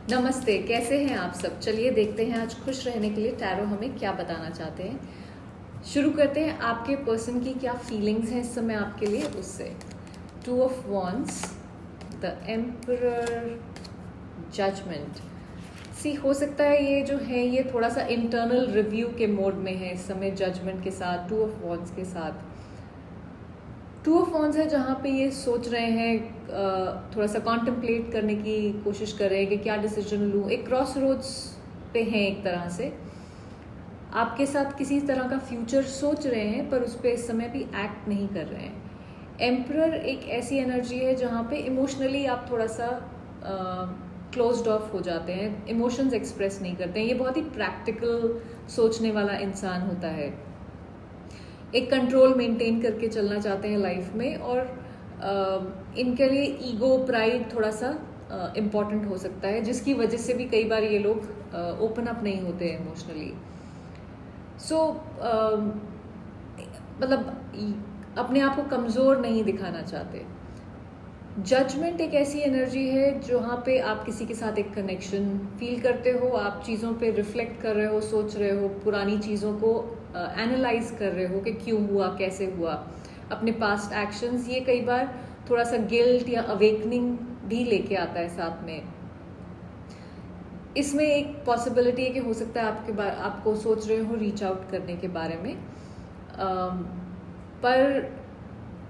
नमस्ते, कैसे हैं आप सब? चलिए देखते हैं आज खुश रहने के लिए टैरो हमें क्या बताना चाहते हैं। शुरू करते हैं आपके पर्सन की क्या फीलिंग्स हैं इस समय आपके लिए उससे। 2 of wands, the emperor, judgement. सी हो सकता है ये जो है ये थोड़ा सा इंटरनल रिव्यू के मोड में है इस समय, जजमेंट के साथ, 2 ऑफ वॉन्ड्स के साथ। 2 ऑफ वॉन्ड्स है जहाँ पे ये सोच रहे हैं, थोड़ा सा कॉन्टेम्पलेट करने की कोशिश कर रहे हैं कि क्या डिसीजन लूँ। एक क्रॉस रोड्स पे हैं एक तरह से, आपके साथ किसी तरह का फ्यूचर सोच रहे हैं पर उस पर इस समय भी एक्ट नहीं कर रहे हैं। एम्परर एक ऐसी एनर्जी है जहाँ पे इमोशनली आप थोड़ा सा क्लोज्ड ऑफ हो जाते हैं, इमोशंस एक्सप्रेस नहीं करते हैं। ये बहुत ही प्रैक्टिकल सोचने वाला इंसान होता है, एक कंट्रोल मेंटेन करके चलना चाहते हैं लाइफ में, और इनके लिए ईगो, प्राइड थोड़ा सा इम्पॉर्टेंट हो सकता है, जिसकी वजह से भी कई बार ये लोग ओपन अप नहीं होते हैं इमोशनली। सो मतलब अपने आप को कमज़ोर नहीं दिखाना चाहते। जजमेंट एक ऐसी एनर्जी है जहाँ पे आप किसी के साथ एक कनेक्शन फील करते हो, आप चीज़ों पे रिफ्लेक्ट कर रहे हो, सोच रहे हो, पुरानी चीज़ों को एनालाइज कर रहे हो कि क्यों हुआ, कैसे हुआ, अपने पास्ट एक्शंस। ये कई बार थोड़ा सा गिल्ट या अवेकनिंग भी लेके आता है साथ में। इसमें एक पॉसिबिलिटी है कि हो सकता है आपको सोच रहे हो रीच आउट करने के बारे में, पर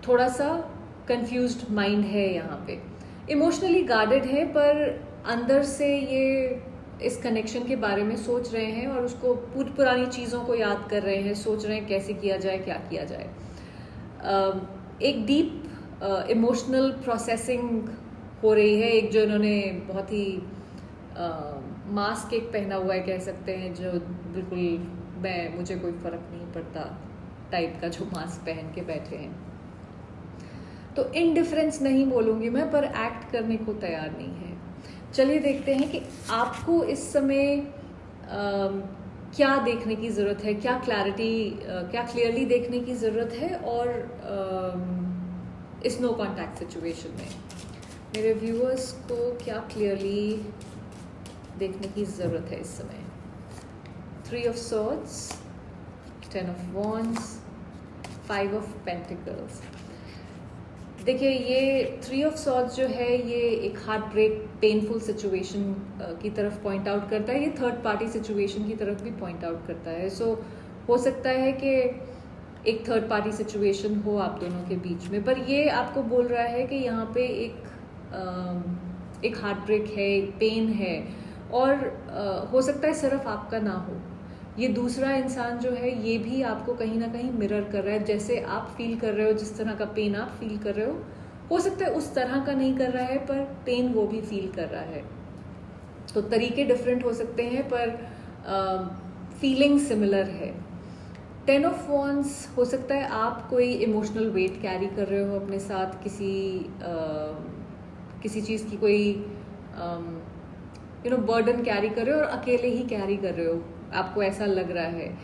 थोड़ा सा कंफ्यूज्ड माइंड है यहाँ पे, इमोशनली गार्डेड है, पर अंदर से ये इस कनेक्शन के बारे में सोच रहे हैं और उसको पुरानी चीज़ों को याद कर रहे हैं, सोच रहे हैं कैसे किया जाए, क्या किया जाए। एक डीप इमोशनल प्रोसेसिंग हो रही है। एक जो इन्होंने बहुत ही मास्क एक पहना हुआ है कह सकते हैं, जो बिल्कुल मुझे कोई फ़र्क नहीं पड़ता टाइप का जो मास्क पहन के बैठे हैं। तो इनडिफरेंस नहीं बोलूँगी मैं, पर एक्ट करने को तैयार नहीं है। चलिए देखते हैं कि आपको इस समय क्या देखने की ज़रूरत है, क्या क्लियरली देखने की ज़रूरत है, और इस नो कॉन्टैक्ट सिचुएशन में मेरे व्यूअर्स को क्या क्लियरली देखने की ज़रूरत है इस समय। 3 of swords, 10 of wands, 5 of pentacles. देखिए ये 3 ऑफ सॉर्ड्स जो है ये एक हार्ट ब्रेक, पेनफुल सिचुएशन की तरफ पॉइंट आउट करता है। ये थर्ड पार्टी सिचुएशन की तरफ भी पॉइंट आउट करता है। सो हो सकता है कि एक थर्ड पार्टी सिचुएशन हो आप दोनों के बीच में, पर ये आपको बोल रहा है कि यहाँ पे एक हार्ट ब्रेक है, एक पेन है, और हो सकता है सिर्फ आपका ना हो, ये दूसरा इंसान जो है ये भी आपको कहीं ना कहीं मिरर कर रहा है। जैसे आप फील कर रहे हो, जिस तरह का पेन आप फील कर रहे हो सकता है उस तरह का नहीं कर रहा है, पर पेन वो भी फील कर रहा है। तो तरीके डिफरेंट हो सकते हैं, पर फीलिंग सिमिलर है। 10 ऑफ वॉन्ड्स, हो सकता है आप कोई इमोशनल वेट कैरी कर रहे हो अपने साथ, किसी चीज़ की कोई बर्डन कैरी कर रहे हो, और अकेले ही कैरी कर रहे हो, आपको ऐसा लग रहा है।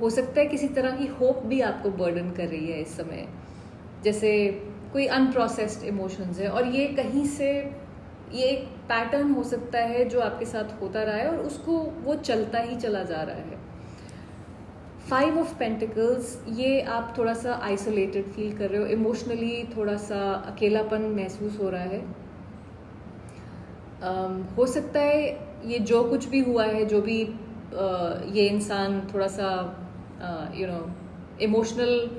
हो सकता है किसी तरह की होप भी आपको बर्डन कर रही है इस समय, जैसे कोई अनप्रोसेस्ड इमोशंस है, और ये कहीं से ये एक पैटर्न हो सकता है जो आपके साथ होता रहा है और उसको वो चलता ही चला जा रहा है। 5 ऑफ पेंटिकल्स, ये आप थोड़ा सा आइसोलेटेड फील कर रहे हो, इमोशनली थोड़ा सा अकेलापन महसूस हो रहा है। हो सकता है ये जो कुछ भी हुआ है, जो भी ये इंसान थोड़ा सा इमोशनल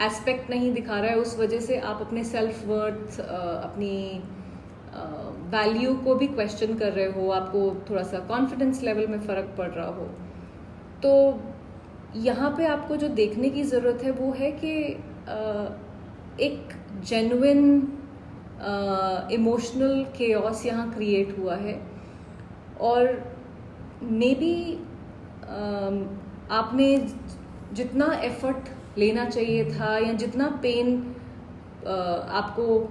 एस्पेक्ट नहीं दिखा रहा है, उस वजह से आप अपने सेल्फ वर्थ, अपनी वैल्यू को भी क्वेश्चन कर रहे हो, आपको थोड़ा सा कॉन्फिडेंस लेवल में फ़र्क पड़ रहा हो। तो यहाँ पे आपको जो देखने की ज़रूरत है वो है कि एक जेन्युइन इमोशनल केओस यहाँ क्रिएट हुआ है, और मे बी आपने जितना एफर्ट लेना चाहिए था या जितना पेन आपको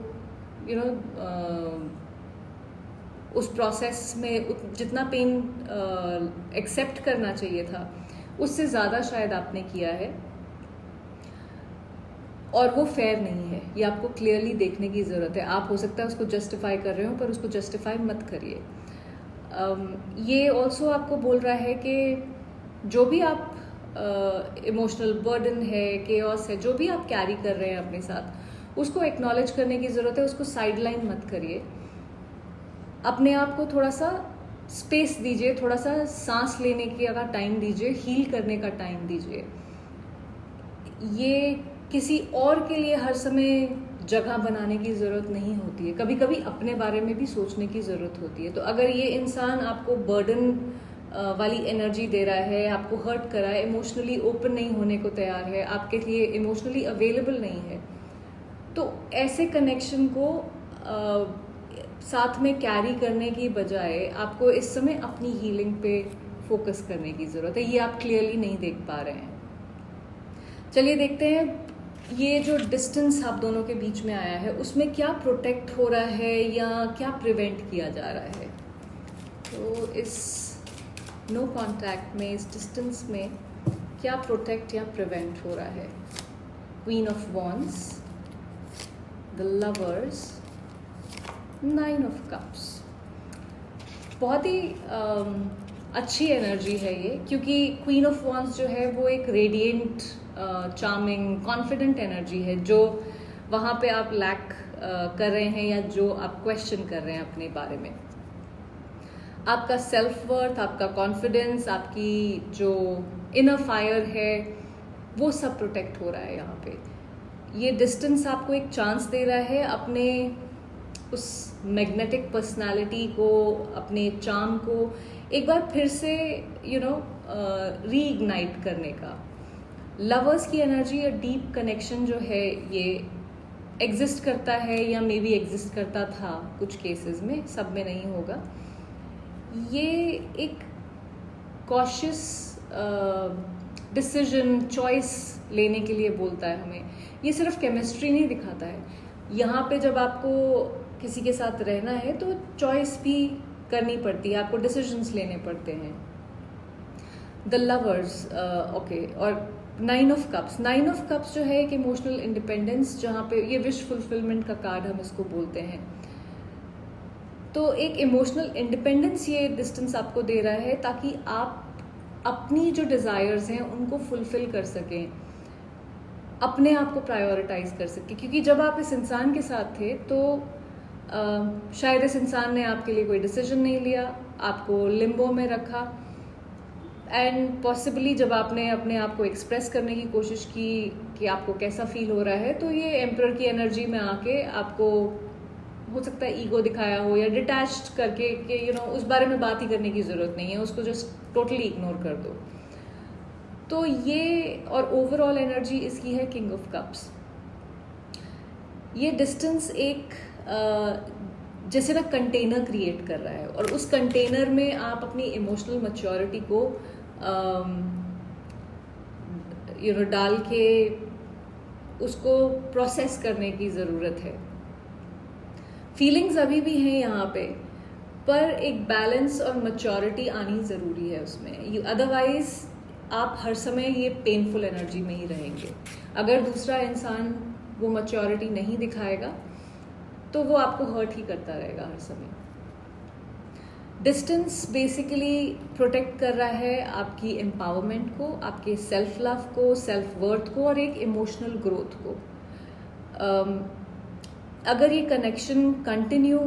उस प्रोसेस में जितना पेन एक्सेप्ट करना चाहिए था, उससे ज़्यादा शायद आपने किया है, और वो फेयर नहीं है। ये आपको क्लियरली देखने की ज़रूरत है। आप हो सकता है उसको जस्टिफाई कर रहे हो, पर उसको जस्टिफाई मत करिए। ये ऑल्सो आपको बोल रहा है कि जो भी आप इमोशनल बर्डन है, केओस है, जो भी आप कैरी कर रहे हैं अपने साथ, उसको एक्नॉलेज करने की ज़रूरत है। उसको साइडलाइन मत करिए, अपने आप को थोड़ा सा स्पेस दीजिए, थोड़ा सा सांस लेने की अगर टाइम दीजिए, हील करने का टाइम दीजिए। ये किसी और के लिए हर समय जगह बनाने की ज़रूरत नहीं होती है, कभी कभी अपने बारे में भी सोचने की ज़रूरत होती है। तो अगर ये इंसान आपको बर्डन वाली एनर्जी दे रहा है, आपको हर्ट कर रहा है, इमोशनली ओपन नहीं होने को तैयार है, आपके लिए इमोशनली अवेलेबल नहीं है, तो ऐसे कनेक्शन को साथ में कैरी करने की बजाय आपको इस समय अपनी हीलिंग पे फोकस करने की ज़रूरत है। ये आप क्लियरली नहीं देख पा रहे हैं। चलिए देखते हैं ये जो डिस्टेंस आप दोनों के बीच में आया है उसमें क्या प्रोटेक्ट हो रहा है या क्या प्रिवेंट किया जा रहा है। तो इस नो कॉन्टैक्ट में, इस डिस्टेंस में क्या प्रोटेक्ट या प्रिवेंट हो रहा है। Queen of wands, the lovers, 9 of cups. बहुत ही अच्छी एनर्जी है ये, क्योंकि क्वीन ऑफ वॉन्ड्स जो है वो एक रेडिएंट, चार्मिंग, कॉन्फिडेंट एनर्जी है, जो वहाँ पे आप लैक कर रहे हैं या जो आप क्वेश्चन कर रहे हैं अपने बारे में। आपका सेल्फ वर्थ, आपका कॉन्फिडेंस, आपकी जो इनर फायर है, वो सब प्रोटेक्ट हो रहा है यहाँ पे। ये डिस्टेंस आपको एक चांस दे रहा है अपने उस मैग्नेटिक पर्सनालिटी को, अपने चार्म को एक बार फिर से रीइग्नाइट करने का। लवर्स की एनर्जी या डीप कनेक्शन जो है ये एग्जिस्ट करता है, या मे बी एग्जिस्ट करता था कुछ केसेस में, सब में नहीं होगा। ये एक कॉशियस डिसीजन, चॉइस लेने के लिए बोलता है हमें। ये सिर्फ केमिस्ट्री नहीं दिखाता है। यहाँ पे जब आपको किसी के साथ रहना है तो चॉइस भी करनी पड़ती है, आपको डिसीजंस लेने पड़ते हैं। द लवर्स, ओके, और 9 ऑफ कप्स। 9 ऑफ कप्स जो है एक इमोशनल इंडिपेंडेंस, जहाँ पे ये विश फुलफिलमेंट का कार्ड हम इसको बोलते हैं। तो एक इमोशनल इंडिपेंडेंस ये डिस्टेंस आपको दे रहा है ताकि आप अपनी जो डिज़ायर्स हैं उनको फुलफिल कर सकें, अपने आप को प्रायोरिटाइज कर सकें। क्योंकि जब आप इस इंसान के साथ थे तो शायद इस इंसान ने आपके लिए कोई डिसीजन नहीं लिया, आपको लिम्बो में रखा, एंड पॉसिबली जब आपने अपने आप को एक्सप्रेस करने की कोशिश की कि आपको कैसा फील हो रहा है, तो ये एम्परर की एनर्जी में आके आपको हो सकता है ईगो दिखाया हो, या डिटैच्ड करके कि उस बारे में बात ही करने की ज़रूरत नहीं है, उसको जस्ट टोटली इग्नोर कर दो। तो ये, और ओवरऑल एनर्जी इसकी है किंग ऑफ कप्स। ये डिस्टेंस एक जैसे ना कंटेनर क्रिएट कर रहा है, और उस कंटेनर में आप अपनी इमोशनल मैच्योरिटी को डाल के उसको प्रोसेस करने की ज़रूरत है। फीलिंग्स अभी भी हैं यहाँ पे, पर एक बैलेंस और मैच्योरिटी आनी ज़रूरी है उसमें। अदरवाइज आप हर समय ये पेनफुल एनर्जी में ही रहेंगे। अगर दूसरा इंसान वो मैच्योरिटी नहीं दिखाएगा तो वो आपको हर्ट ही करता रहेगा हर समय। डिस्टेंस बेसिकली प्रोटेक्ट कर रहा है आपकी एम्पावरमेंट को, आपके सेल्फ लव को, सेल्फ वर्थ को, और एक इमोशनल ग्रोथ को। अगर ये कनेक्शन कंटिन्यू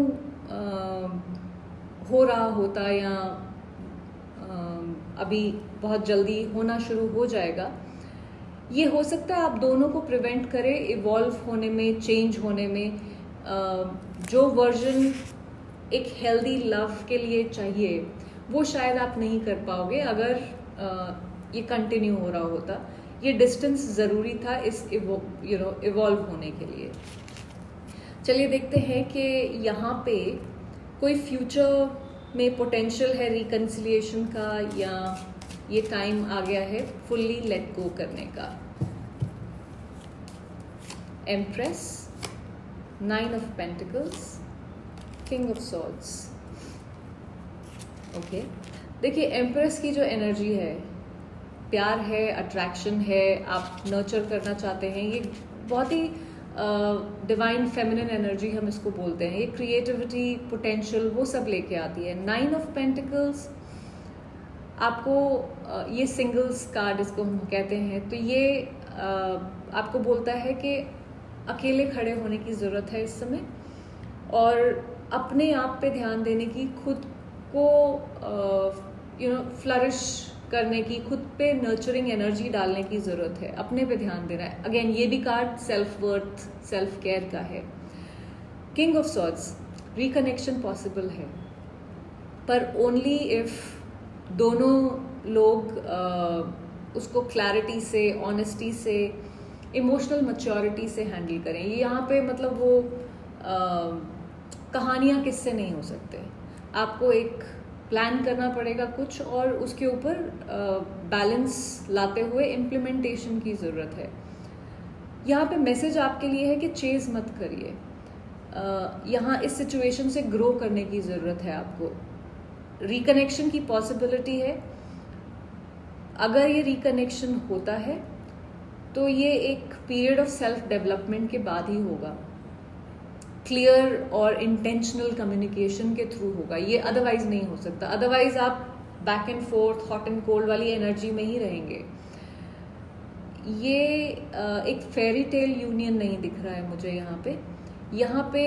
हो रहा होता, या अभी बहुत जल्दी होना शुरू हो जाएगा, ये हो सकता है आप दोनों को प्रिवेंट करे इवॉल्व होने में, चेंज होने में। जो वर्जन एक हेल्दी लव के लिए चाहिए वो शायद आप नहीं कर पाओगे अगर ये कंटिन्यू हो रहा होता। ये डिस्टेंस ज़रूरी था इस इवॉल्व होने के लिए। चलिए देखते हैं कि यहाँ पे कोई फ्यूचर में पोटेंशियल है रिकन्सिलिएशन का, या ये टाइम आ गया है फुल्ली लेट गो करने का। Empress, 9 of pentacles, king of swords. Okay, देखिए एम्प्रेस की जो एनर्जी है, प्यार है, अट्रैक्शन है, आप नर्चर करना चाहते हैं। ये बहुत ही डिवाइन फेमिनिन एनर्जी हम इसको बोलते हैं, ये क्रिएटिविटी, पोटेंशियल, वो सब लेके आती है। 9 ऑफ पेंटिकल्स आपको ये सिंगल्स कार्ड इसको हम कहते हैं, तो ये आपको बोलता है कि अकेले खड़े होने की ज़रूरत है इस समय, और अपने आप पे ध्यान देने की, खुद को फ्लरिश करने की, खुद पे नर्चरिंग एनर्जी डालने की ज़रूरत है, अपने पे ध्यान देना है। अगेन ये भी card self worth, self care का है। King of swords, reconnection possible है, पर ओनली इफ दोनों लोग उसको क्लैरिटी से, ऑनेस्टी से, इमोशनल मैच्योरिटी से हैंडल करें। ये यहाँ पे मतलब वो कहानियाँ किससे नहीं हो सकते, आपको एक प्लान करना पड़ेगा कुछ, और उसके ऊपर बैलेंस लाते हुए इम्प्लीमेंटेशन की ज़रूरत है। यहाँ पे मैसेज आपके लिए है कि चेज़ मत करिए, यहाँ इस सिचुएशन से ग्रो करने की ज़रूरत है आपको। रिकनेक्शन की पॉसिबिलिटी है, अगर ये रिकनेक्शन होता है तो ये एक पीरियड ऑफ सेल्फ डेवलपमेंट के बाद ही होगा, क्लियर और इंटेंशनल कम्युनिकेशन के थ्रू होगा, ये अदरवाइज नहीं हो सकता। अदरवाइज आप back and fourth, hot and cold वाली एनर्जी में ही रहेंगे। ये एक फेरी टेल यूनियन नहीं दिख रहा है मुझे यहाँ पे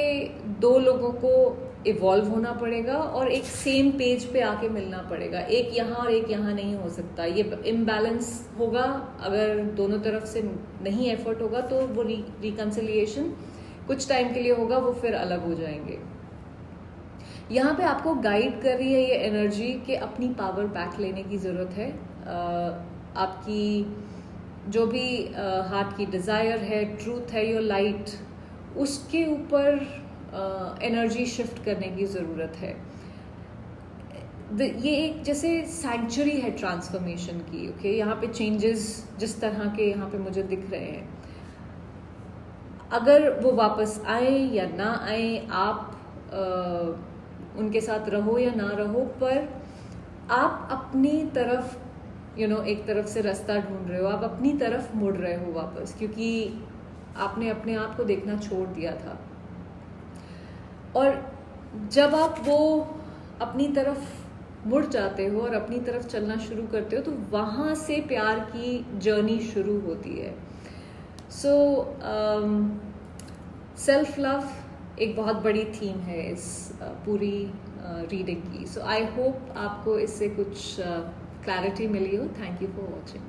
दो लोगों को इवॉल्व होना पड़ेगा और एक सेम पेज पे आके मिलना पड़ेगा, एक यहाँ और एक यहाँ नहीं हो सकता। ये इम्बैलेंस होगा, अगर दोनों तरफ से नहीं एफर्ट होगा तो वो रिकन्सिलिएशन कुछ टाइम के लिए होगा, वो फिर अलग हो जाएंगे। यहाँ पे आपको गाइड कर रही है ये एनर्जी कि अपनी पावर बैक लेने की ज़रूरत है। आपकी जो भी हार्ट की डिज़ायर है, ट्रूथ है, योर लाइट, उसके ऊपर एनर्जी शिफ्ट करने की ज़रूरत है। ये एक जैसे सैंक्चुरी है ट्रांसफॉर्मेशन की। ओके, यहाँ पे चेंजेस जिस तरह के यहाँ पे मुझे दिख रहे हैं, अगर वो वापस आए या ना आए, आप उनके साथ रहो या ना रहो, पर आप अपनी तरफ एक तरफ से रास्ता ढूंढ रहे हो, आप अपनी तरफ मुड़ रहे हो वापस, क्योंकि आपने अपने आप को देखना छोड़ दिया था। और जब आप वो अपनी तरफ मुड़ जाते हो और अपनी तरफ चलना शुरू करते हो, तो वहाँ से प्यार की जर्नी शुरू होती है। सो सेल्फ लव एक बहुत बड़ी थीम है इस पूरी रीडिंग की। सो आई होप आपको इससे कुछ क्लैरिटी मिली हो। Thank you for watching.